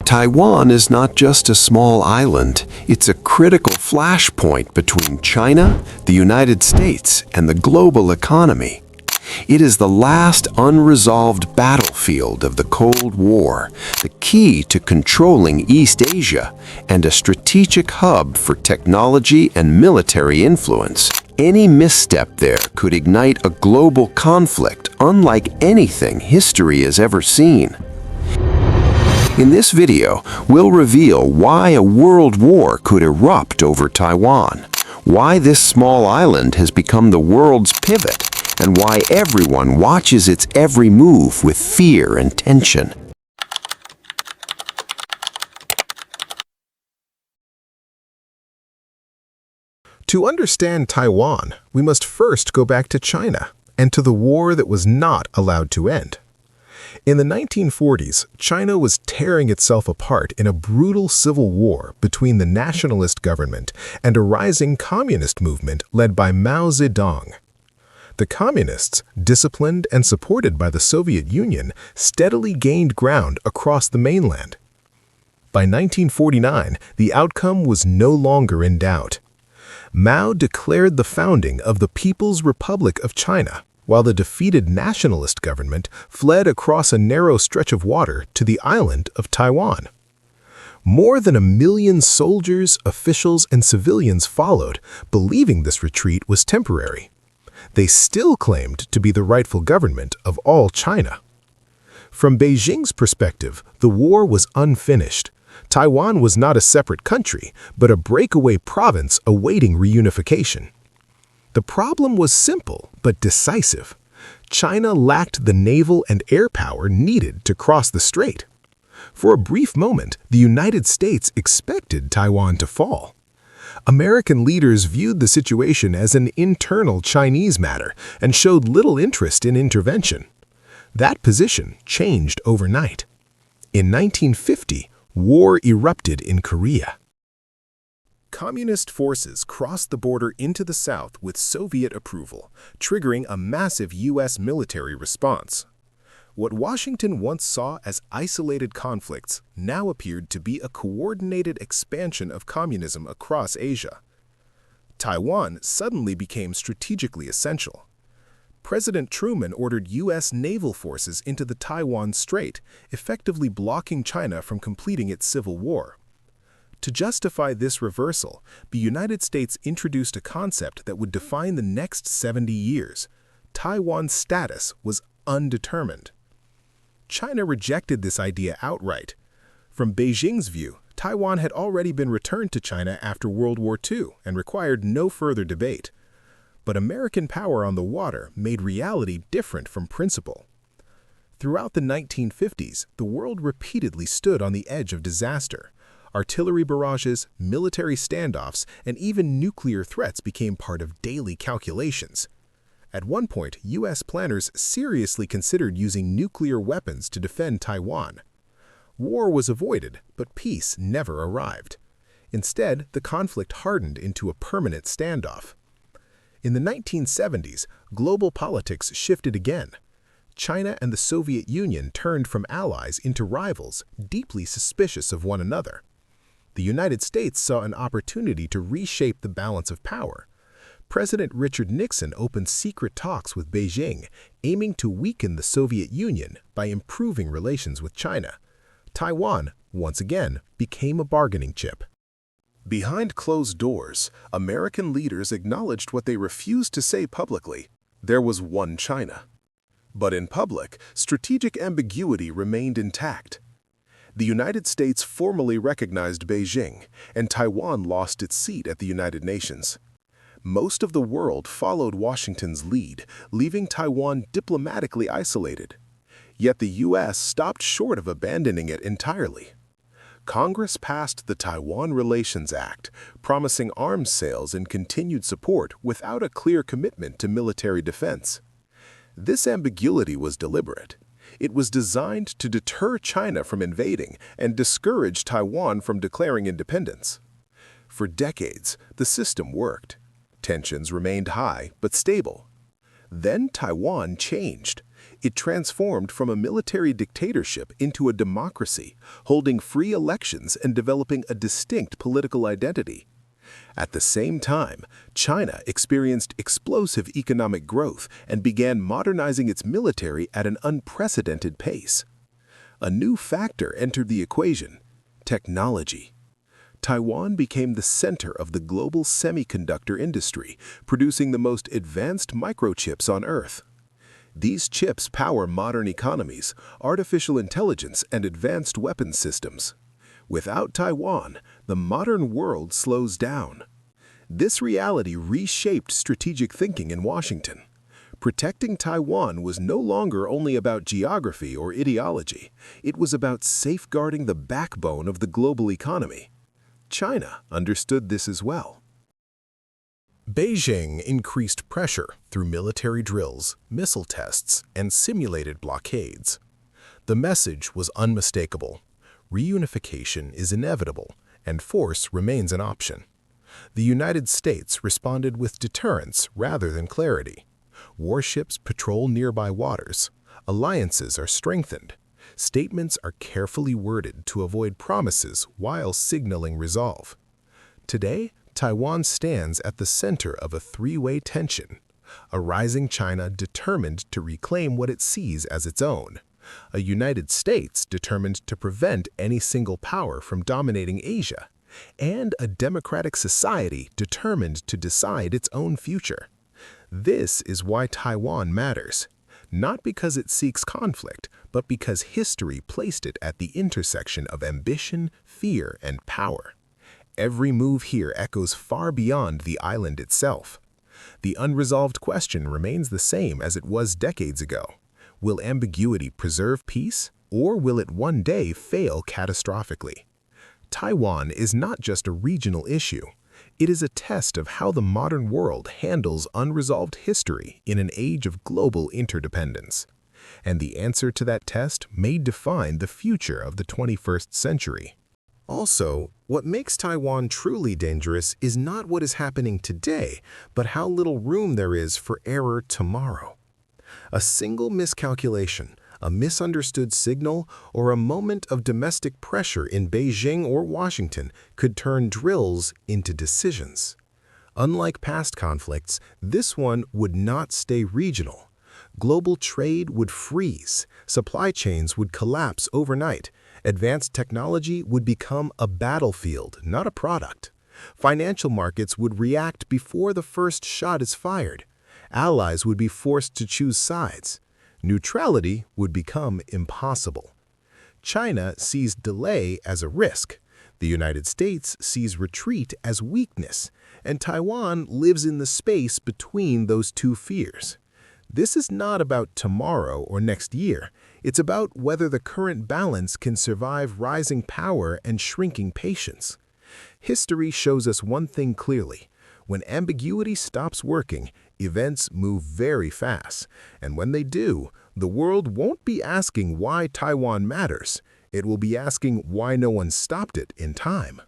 Taiwan is not just a small island, it's a critical flashpoint between China, the United States, and the global economy. It is the last unresolved battlefield of the Cold War, the key to controlling East Asia, and a strategic hub for technology and military influence. Any misstep there could ignite a global conflict unlike anything history has ever seen. In this video, we'll reveal why a world war could erupt over Taiwan, why this small island has become the world's pivot, and why everyone watches its every move with fear and tension. To understand Taiwan, we must first go back to China and to the war that was not allowed to end. In the 1940s, China was tearing itself apart in a brutal civil war between the nationalist government and a rising communist movement led by Mao Zedong. The communists, disciplined and supported by the Soviet Union, steadily gained ground across the mainland. By 1949, the outcome was no longer in doubt. Mao declared the founding of the People's Republic of China, while the defeated nationalist government fled across a narrow stretch of water to the island of Taiwan. More than 1 million soldiers, officials, and civilians followed, believing this retreat was temporary. They still claimed to be the rightful government of all China. From Beijing's perspective, the war was unfinished. Taiwan was not a separate country, but a breakaway province awaiting reunification. The problem was simple but decisive. China lacked the naval and air power needed to cross the strait. For a brief moment, the United States expected Taiwan to fall. American leaders viewed the situation as an internal Chinese matter and showed little interest in intervention. That position changed overnight. In 1950, war erupted in Korea. Communist forces crossed the border into the south with Soviet approval, triggering a massive U.S. military response. What Washington once saw as isolated conflicts now appeared to be a coordinated expansion of communism across Asia. Taiwan suddenly became strategically essential. President Truman ordered U.S. naval forces into the Taiwan Strait, effectively blocking China from completing its civil war. To justify this reversal, the United States introduced a concept that would define the next 70 years. Taiwan's status was undetermined. China rejected this idea outright. From Beijing's view, Taiwan had already been returned to China after World War II and required no further debate. But American power on the water made reality different from principle. Throughout the 1950s, the world repeatedly stood on the edge of disaster. Artillery barrages, military standoffs, and even nuclear threats became part of daily calculations. At one point, U.S. planners seriously considered using nuclear weapons to defend Taiwan. War was avoided, but peace never arrived. Instead, the conflict hardened into a permanent standoff. In the 1970s, global politics shifted again. China and the Soviet Union turned from allies into rivals, deeply suspicious of one another. The United States saw an opportunity to reshape the balance of power. President Richard Nixon opened secret talks with Beijing, aiming to weaken the Soviet Union by improving relations with China. Taiwan, once again, became a bargaining chip. Behind closed doors, American leaders acknowledged what they refused to say publicly: there was one China. But in public, strategic ambiguity remained intact. The United States formally recognized Beijing, and Taiwan lost its seat at the United Nations. Most of the world followed Washington's lead, leaving Taiwan diplomatically isolated. Yet the U.S. stopped short of abandoning it entirely. Congress passed the Taiwan Relations Act, promising arms sales and continued support without a clear commitment to military defense. This ambiguity was deliberate. It was designed to deter China from invading and discourage Taiwan from declaring independence. For decades, the system worked. Tensions remained high but stable. Then Taiwan changed. It transformed from a military dictatorship into a democracy, holding free elections and developing a distinct political identity. At the same time, China experienced explosive economic growth and began modernizing its military at an unprecedented pace. A new factor entered the equation: technology. Taiwan became the center of the global semiconductor industry, producing the most advanced microchips on Earth. These chips power modern economies, artificial intelligence, and advanced weapons systems. Without Taiwan, the modern world slows down. This reality reshaped strategic thinking in Washington. Protecting Taiwan was no longer only about geography or ideology. It was about safeguarding the backbone of the global economy. China understood this as well. Beijing increased pressure through military drills, missile tests, and simulated blockades. The message was unmistakable. Reunification is inevitable, and force remains an option. The United States responded with deterrence rather than clarity. Warships patrol nearby waters. Alliances are strengthened. Statements are carefully worded to avoid promises while signaling resolve. Today, Taiwan stands at the center of a three-way tension: a rising China determined to reclaim what it sees as its own, a United States determined to prevent any single power from dominating Asia, and a democratic society determined to decide its own future. This is why Taiwan matters, not because it seeks conflict, but because history placed it at the intersection of ambition, fear, and power. Every move here echoes far beyond the island itself. The unresolved question remains the same as it was decades ago. Will ambiguity preserve peace, or will it one day fail catastrophically? Taiwan is not just a regional issue. It is a test of how the modern world handles unresolved history in an age of global interdependence. And the answer to that test may define the future of the 21st century. Also, what makes Taiwan truly dangerous is not what is happening today, but how little room there is for error tomorrow. A single miscalculation, a misunderstood signal, or a moment of domestic pressure in Beijing or Washington could turn drills into decisions. Unlike past conflicts, this one would not stay regional. Global trade would freeze, supply chains would collapse overnight, advanced technology would become a battlefield, not a product. Financial markets would react before the first shot is fired. Allies would be forced to choose sides. Neutrality would become impossible. China sees delay as a risk. The United States sees retreat as weakness, and Taiwan lives in the space between those two fears. This is not about tomorrow or next year. It's about whether the current balance can survive rising power and shrinking patience. History shows us one thing clearly. When ambiguity stops working, events move very fast. And when they do, the world won't be asking why Taiwan matters. It will be asking why no one stopped it in time.